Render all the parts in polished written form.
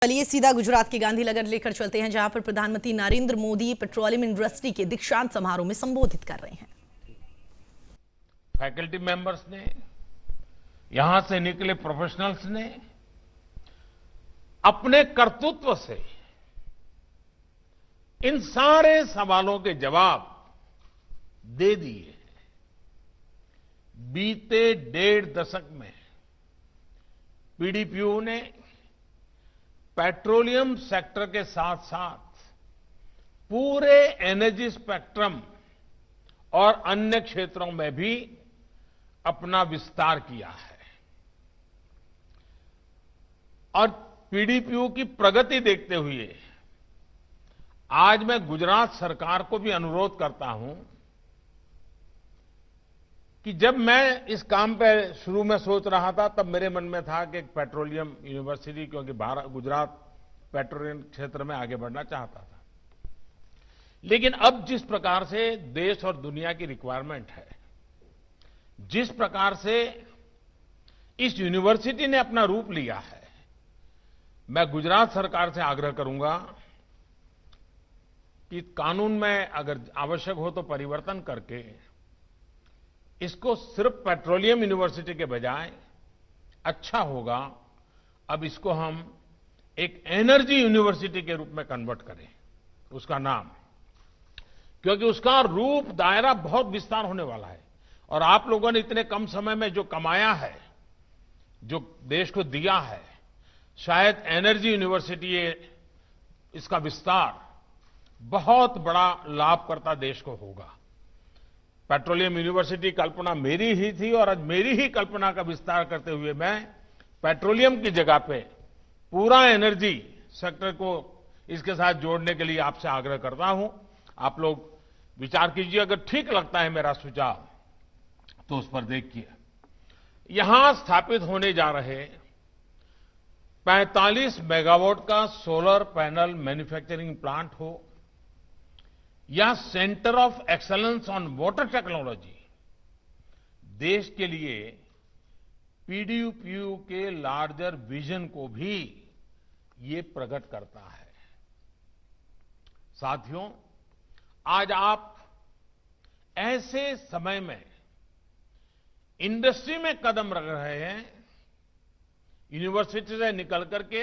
चलिए सीधा गुजरात के गांधीनगर लेकर चलते हैं, जहां पर प्रधानमंत्री नरेंद्र मोदी पेट्रोलियम इंडस्ट्री के दीक्षांत समारोह में संबोधित कर रहे हैं। फैकल्टी मेंबर्स ने, यहां से निकले प्रोफेशनल्स ने अपने कर्तृत्व से इन सारे सवालों के जवाब दे दिए। बीते 1.5 दशक में पीडीपीयू ने पेट्रोलियम सेक्टर के साथ साथ पूरे एनर्जी स्पेक्ट्रम और अन्य क्षेत्रों में भी अपना विस्तार किया है। और पीडीपीयू की प्रगति देखते हुए आज मैं गुजरात सरकार को भी अनुरोध करता हूं कि जब मैं इस काम पे शुरू में सोच रहा था, तब मेरे मन में था कि एक पेट्रोलियम यूनिवर्सिटी, क्योंकि गुजरात पेट्रोलियम क्षेत्र में आगे बढ़ना चाहता था। लेकिन अब जिस प्रकार से देश और दुनिया की रिक्वायरमेंट है, जिस प्रकार से इस यूनिवर्सिटी ने अपना रूप लिया है, मैं गुजरात सरकार से आग्रह करूंगा कि कानून में अगर आवश्यक हो तो परिवर्तन करके इसको सिर्फ पेट्रोलियम यूनिवर्सिटी के बजाय अच्छा होगा, अब इसको हम एक एनर्जी यूनिवर्सिटी के रूप में कन्वर्ट करें उसका नाम, क्योंकि उसका रूप दायरा बहुत विस्तार होने वाला है। और आप लोगों ने इतने कम समय में जो कमाया है, जो देश को दिया है, शायद एनर्जी यूनिवर्सिटी इसका विस्तार बहुत बड़ा लाभकर्ता देश को होगा। पेट्रोलियम यूनिवर्सिटी कल्पना मेरी ही थी और आज मेरी ही कल्पना का विस्तार करते हुए मैं पेट्रोलियम की जगह पे पूरा एनर्जी सेक्टर को इसके साथ जोड़ने के लिए आपसे आग्रह करता हूं। आप लोग विचार कीजिए, अगर ठीक लगता है मेरा सुझाव तो उस पर देखिए। यहां स्थापित होने जा रहे 45 मेगावाट का सोलर पैनल मैन्युफैक्चरिंग प्लांट हो या centre of excellence on water technology, देश के लिए पीडीपीयू के लार्जर विजन को भी ये प्रकट करता है। साथियों, आज आप ऐसे समय में इंडस्ट्री में कदम रख रहे हैं, यूनिवर्सिटी से निकल करके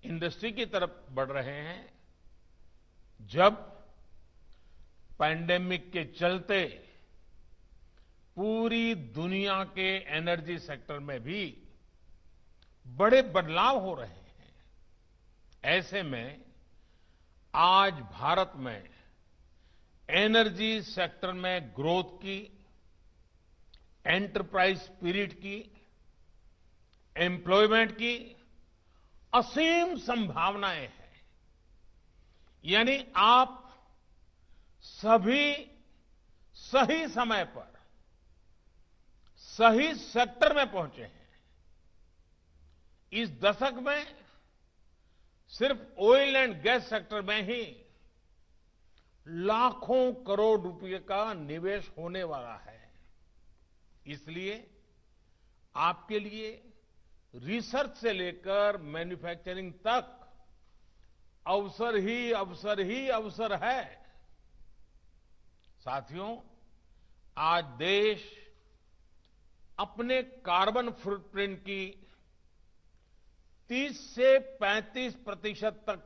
इंडस्ट्री की तरफ बढ़ रहे हैं, जब पैंडेमिक के चलते पूरी दुनिया के एनर्जी सेक्टर में भी बड़े बदलाव हो रहे हैं। ऐसे में आज भारत में एनर्जी सेक्टर में ग्रोथ की, एंटरप्राइज स्पिरिट की, एम्प्लॉयमेंट की असीम संभावनाएं हैं। यानी आप सभी सही समय पर सही सेक्टर में पहुंचे हैं। इस दशक में सिर्फ ऑयल एंड गैस सेक्टर में ही लाखों करोड़ रुपए का निवेश होने वाला है। इसलिए आपके लिए रिसर्च से लेकर मैन्युफैक्चरिंग तक अवसर ही अवसर है। साथियों, आज देश अपने कार्बन फुटप्रिंट की 30 से 35% तक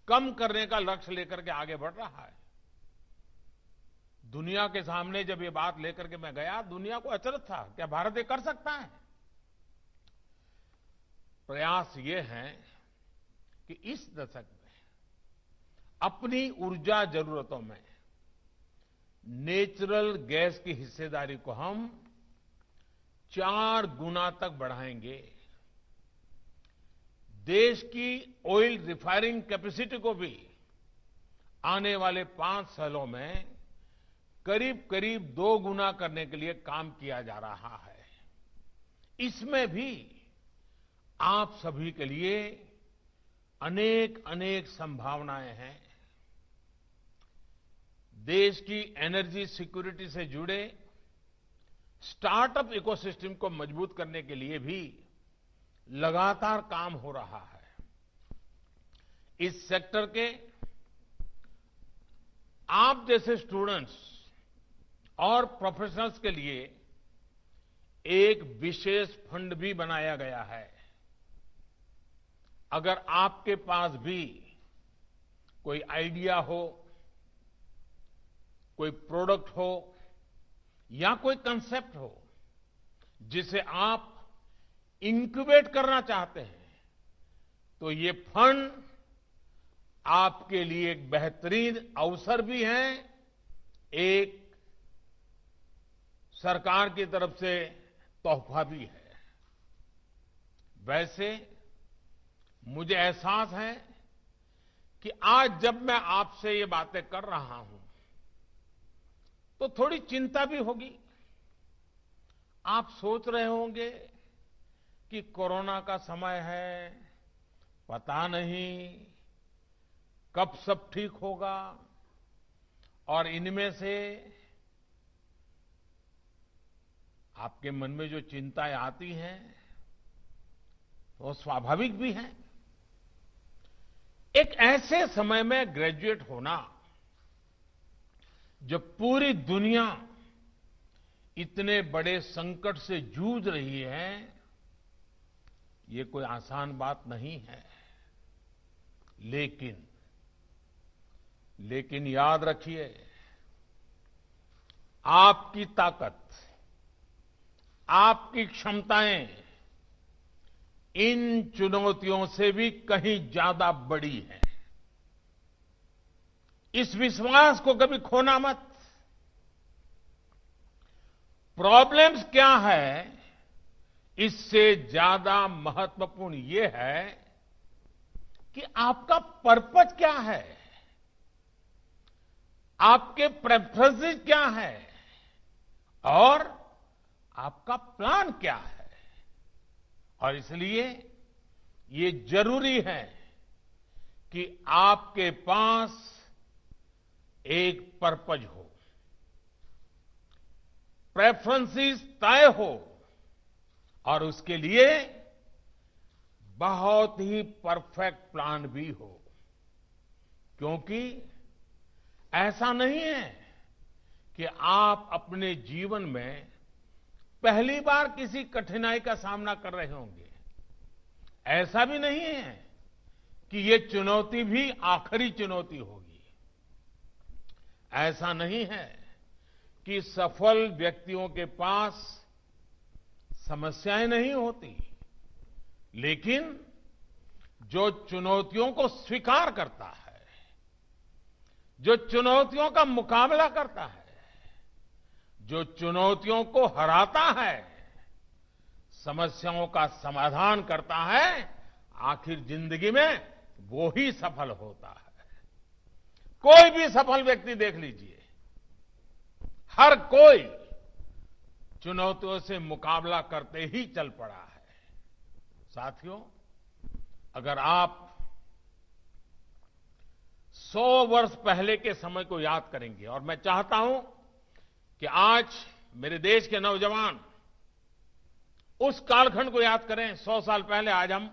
कम करने का लक्ष्य लेकर के आगे बढ़ रहा है। दुनिया के सामने जब ये बात लेकर के मैं गया, दुनिया को अचरज था, क्या भारत ये कर सकता है? प्रयास ये है कि इस दशक में अपनी ऊर्जा जरूरतों में नेचुरल गैस की हिस्सेदारी को हम 4 गुना तक बढ़ाएंगे। देश की ऑयल रिफाइनिंग कैपेसिटी को भी आने वाले 5 सालों में करीब करीब 2 गुना करने के लिए काम किया जा रहा है। इसमें भी आप सभी के लिए अनेक अनेक संभावनाएं हैं। देश की एनर्जी सिक्योरिटी से जुड़े स्टार्टअप इकोसिस्टम को मजबूत करने के लिए भी लगातार काम हो रहा है। इस सेक्टर के आप जैसे स्टूडेंट्स और प्रोफेशनल्स के लिए एक विशेष फंड भी बनाया गया है। अगर आपके पास भी कोई आइडिया हो, कोई प्रोडक्ट हो या कोई कंसेप्ट हो जिसे आप इंक्यूबेट करना चाहते हैं, तो ये फंड आपके लिए एक बेहतरीन अवसर भी है, एक सरकार की तरफ से तोहफा भी है। वैसे मुझे एहसास है कि आज जब मैं आपसे ये बातें कर रहा हूं तो थोड़ी चिंता भी होगी। आप सोच रहे होंगे कि कोरोना का समय है, पता नहीं कब सब ठीक होगा, और इनमें से आपके मन में जो चिंताएं आती हैं वो स्वाभाविक भी हैं। एक ऐसे समय में ग्रेजुएट होना, जब पूरी दुनिया इतने बड़े संकट से जूझ रही है, ये कोई आसान बात नहीं है। लेकिन याद रखिए, आपकी ताकत, आपकी क्षमताएं इन चुनौतियों से भी कहीं ज्यादा बड़ी हैं। इस विश्वास को कभी खोना मत। प्रॉब्लम्स क्या है, इससे ज्यादा महत्वपूर्ण यह है कि आपका पर्पज क्या है, आपके प्रेफरेंसेस क्या है और आपका प्लान क्या है। और इसलिए ये जरूरी है कि आपके पास एक पर्पज हो, प्रेफरेंसेस तय हो और उसके लिए बहुत ही परफेक्ट प्लान भी हो। क्योंकि ऐसा नहीं है कि आप अपने जीवन में पहली बार किसी कठिनाई का सामना कर रहे होंगे। ऐसा भी नहीं है कि ये चुनौती भी आखिरी चुनौती होगी। ऐसा नहीं है कि सफल व्यक्तियों के पास समस्याएं नहीं होती, लेकिन जो चुनौतियों को स्वीकार करता है, जो चुनौतियों का मुकाबला करता है, जो चुनौतियों को हराता है, समस्याओं का समाधान करता है, आखिर जिंदगी में वो ही सफल होता है। कोई भी सफल व्यक्ति देख लीजिए, हर कोई चुनौतियों से मुकाबला करते ही चल पड़ा है। साथियों, अगर आप 100 वर्ष पहले के समय को याद करेंगे, और मैं चाहता हूं कि आज मेरे देश के नौजवान उस कालखंड को याद करें। 100 साल पहले, आज हम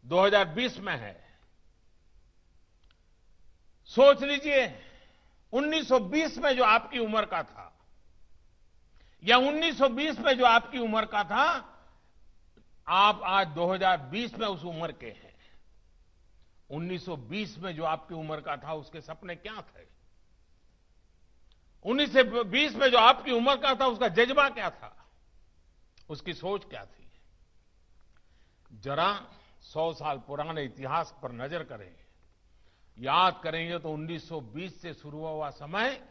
2020 में हैं। सोच लीजिए, 1920 में जो आपकी उम्र का था या 1920 में जो आपकी उम्र का था, आप आज 2020 में उस उम्र के हैं। 1920 में जो आपकी उम्र का था, उसके सपने क्या थे? 1920 में जो आपकी उम्र का था, उसका जज्बा क्या था, उसकी सोच क्या थी? जरा 100 साल पुराने इतिहास पर नजर करें, याद करेंगे तो 1920 से शुरू हुआ समय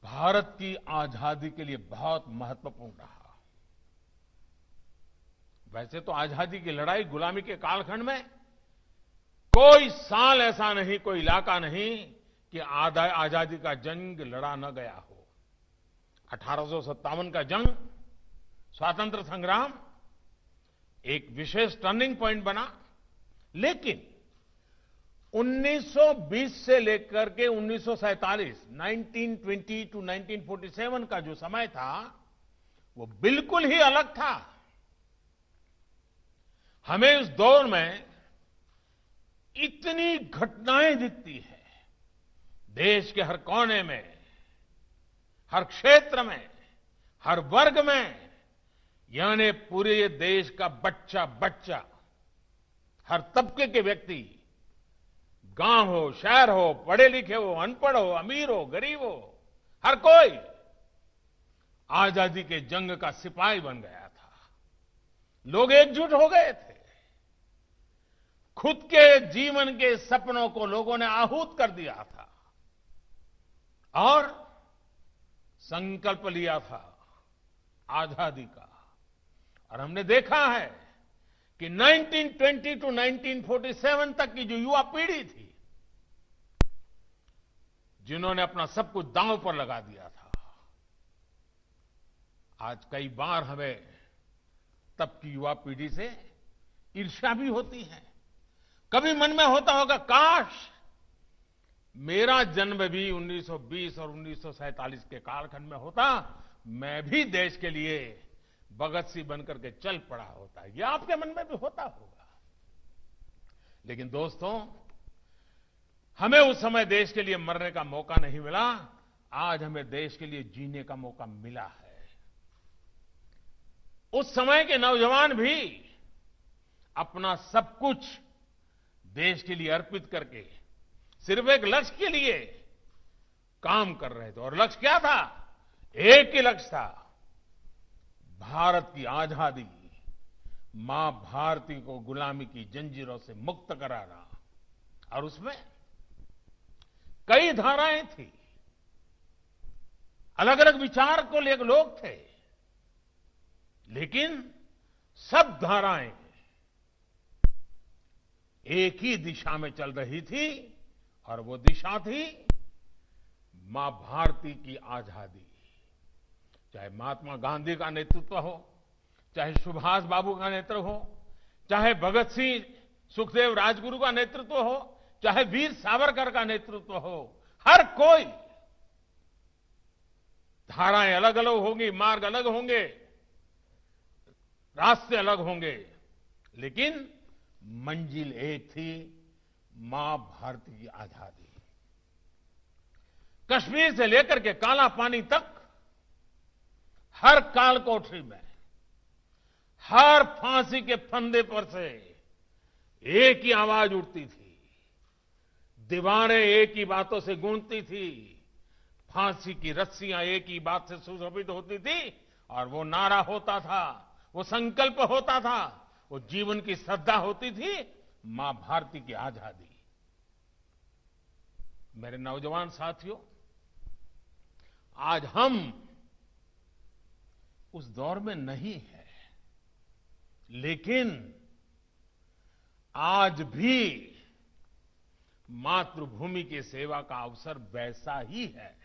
भारत की आजादी के लिए बहुत महत्वपूर्ण रहा। वैसे तो आजादी की लड़ाई, गुलामी के कालखंड में कोई साल ऐसा नहीं, कोई इलाका नहीं कि आजादी का जंग लड़ा न गया हो। 1857 का जंग, स्वातंत्र संग्राम एक विशेष टर्निंग पॉइंट बना। लेकिन 1920 से लेकर के 1947, 1920 टू 1947 का जो समय था, वो बिल्कुल ही अलग था। हमें उस दौर में इतनी घटनाएं दिखती है देश के हर कोने में, हर क्षेत्र में, हर वर्ग में, यानी पूरे देश का बच्चा बच्चा, हर तबके के व्यक्ति, गांव हो, शहर हो, पढ़े लिखे हो, अनपढ़ हो, अमीर हो, गरीब हो, हर कोई आजादी के जंग का सिपाही बन गया था। लोग एकजुट हो गए थे। खुद के जीवन के सपनों को लोगों ने आहूत कर दिया था और संकल्प लिया था आजादी का। और हमने देखा है कि 1920 टू 1947 तक की जो युवा पीढ़ी थी, जिन्होंने अपना सब कुछ दांव पर लगा दिया था, आज कई बार हमें तब की युवा पीढ़ी से ईर्ष्या भी होती है। कभी मन में होता होगा, काश मेरा जन्म भी 1920 और 1947 के कालखंड में होता, मैं भी देश के लिए भगत सिंह बनकर के चल पड़ा होता। यह आपके मन में भी होता होगा। लेकिन दोस्तों, हमें उस समय देश के लिए मरने का मौका नहीं मिला। आज हमें देश के लिए जीने का मौका मिला है। उस समय के नौजवान भी अपना सब कुछ देश के लिए अर्पित करके सिर्फ एक लक्ष्य के लिए काम कर रहे थे। और लक्ष्य क्या था? एक ही लक्ष्य था, भारत की आजादी, मां भारती को गुलामी की जंजीरों से मुक्त कराना। और उसमें कई धाराएं थी, अलग अलग विचार को लेकर लोग थे, लेकिन सब धाराएं एक ही दिशा में चल रही थी और वो दिशा थी मां भारती की आजादी। चाहे महात्मा गांधी का नेतृत्व हो, चाहे सुभाष बाबू का नेतृत्व हो, चाहे भगत सिंह सुखदेव राजगुरु का नेतृत्व हो, चाहे वीर सावरकर का नेतृत्व हो, हर कोई, धाराएं अलग अलग होंगी, मार्ग अलग होंगे, रास्ते अलग होंगे, लेकिन मंजिल एक थी, मां भारती की आजादी। कश्मीर से लेकर के काला पानी तक हर काल कोठरी में, हर फांसी के फंदे पर से एक ही आवाज उठती थी, दीवारें एक ही बातों से गूंजती थी, फांसी की रस्सियां एक ही बात से सुशोभित होती थी, और वो नारा होता था, वो संकल्प होता था, वो जीवन की श्रद्धा होती थी, मां भारती की आजादी। मेरे नौजवान साथियों, आज हम उस दौर में नहीं है, लेकिन आज भी मातृभूमि की सेवा का अवसर वैसा ही है।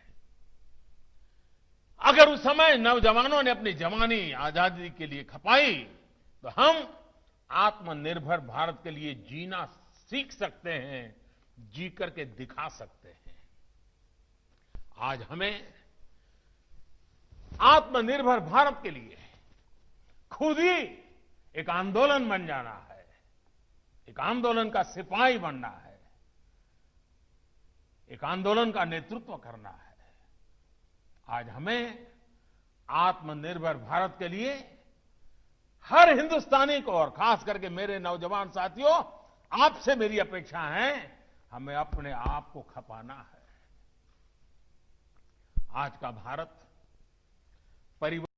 अगर उस समय नौजवानों ने अपनी जवानी आजादी के लिए खपाई, तो हम आत्मनिर्भर भारत के लिए जीना सीख सकते हैं, जी करके दिखा सकते हैं। आज हमें आत्मनिर्भर भारत के लिए खुद ही एक आंदोलन बन जाना है, एक आंदोलन का सिपाही बनना है, एक आंदोलन का नेतृत्व करना है। आज हमें आत्मनिर्भर भारत के लिए हर हिंदुस्तानी को, और खास करके मेरे नौजवान साथियों, आपसे मेरी अपेक्षा है, हमें अपने आप को खपाना है। आज का भारत परिवर्तन